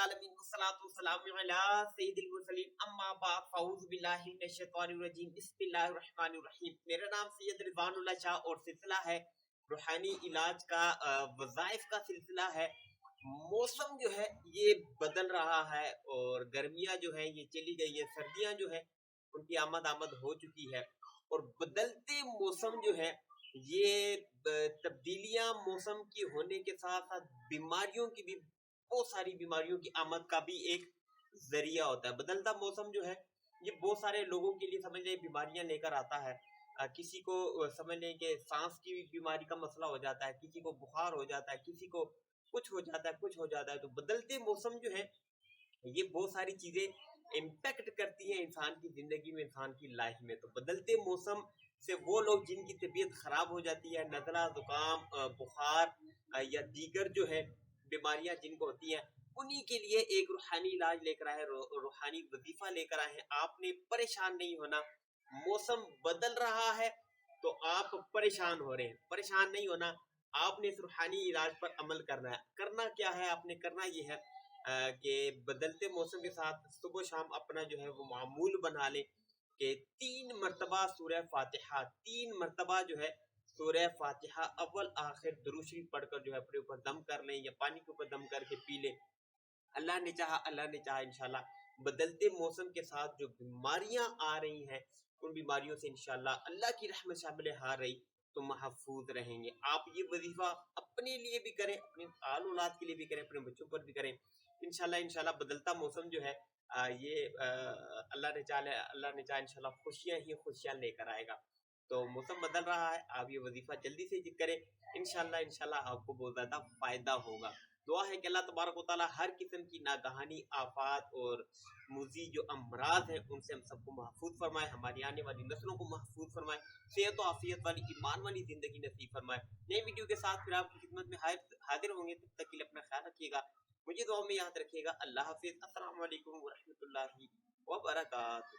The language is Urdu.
العالمین والصلاۃ والسلام علی سید المرسلین اما بعد فاعوذ باللہ من الشیطان الرجیم بسم اللہ الرحمن الرحیم۔ میرا نام سید رضوان اللہ شاہ اور سلسلہ ہے روحانی علاج کا وظائف کا سلسلہ ہے۔ موسم جو ہے یہ بدل رہا ہے اور گرمیاں جو ہیں یہ چلی گئی ہے، سردیاں جو ہیں ان کی آمد ہو چکی ہے، اور بدلتے موسم جو ہے یہ تبدیلیاں موسم کی ہونے کے ساتھ ساتھ بیماریوں کی بھی، بہت ساری بیماریوں کی آمد کا بھی ایک ذریعہ ہوتا ہے۔ بدلتا موسم جو ہے یہ بہت سارے لوگوں کے لیے سمجھ لیں بیماریاں لے کر آتا ہے۔ کسی کو سمجھ لیں کہ سانس کی بیماری کا مسئلہ ہو جاتا ہے، کسی کو بخار ہو جاتا ہے، کسی کو کچھ ہو جاتا ہے۔ تو بدلتے موسم جو ہے یہ بہت ساری چیزیں امپیکٹ کرتی ہیں انسان کی زندگی میں، انسان کی لائف میں۔ تو بدلتے موسم سے وہ لوگ جن کی طبیعت خراب ہو جاتی ہے، نزلہ، زکام، بخار یا دیگر جو ہے بیماریاں جن کو ہوتی ہیں، انہی کے لیے ایک روحانی علاج لے کر آئے، روحانی وظیفہ لے کر آئے ہیں۔ آپ نے پریشان نہیں ہونا، موسم بدل رہا ہے تو آپ پریشان ہو رہے ہیں، پریشان نہیں ہونا، آپ نے اس روحانی علاج پر عمل کرنا ہے۔ کرنا کیا ہے؟ آپ نے کرنا یہ ہے کہ بدلتے موسم کے ساتھ صبح و شام اپنا جو ہے وہ معمول بنا لیں کہ 3 مرتبہ سورہ فاتحہ، 3 مرتبہ جو ہے سورہ فاتحہ اول آخر درود شریف پڑھ کر جو ہے اپنے اوپر دم کر لیں، یا پانی کے اوپر دم کر کے پی لیں۔ اللہ نے چاہا انشاءاللہ بدلتے موسم کے ساتھ جو بیماریاں آ رہی ہیں ان بیماریوں سے انشاءاللہ اللہ کی رحمت شامل ہار رہی تو محفوظ رہیں گے۔ آپ یہ وظیفہ اپنے لیے بھی کریں، اپنے آل اولاد کے لیے بھی کریں، اپنے بچوں پر بھی کریں۔ انشاءاللہ بدلتا موسم جو ہے یہ اللہ نے چاہا انشاءاللہ خوشیاں ہی خوشیاں لے کر آئے گا۔ تو موسم بدل رہا ہے، آپ یہ وظیفہ جلدی سے کریں، انشاءاللہ آپ کو بہت زیادہ فائدہ ہوگا۔ دعا ہے کہ اللہ تبارک و تعالیٰ ہر قسم کی ناگہانی آفات اور مضی جو امراض ہیں ان سے ہم سب کو محفوظ فرمائے، ہماری آنے والی نسلوں کو محفوظ فرمائے، صحت و عافیت والی ایمان والی زندگی نصیب فرمائے۔ نئے ویڈیو کے ساتھ پھر آپ کی خدمت میں حاضر ہوں گے، تب تک کے لیے اپنا خیال رکھیے گا، مجھے دعا میں یاد رکھیے گا۔ اللہ حافظ، السلام علیکم ورحمۃ اللہ وبرکاتہ۔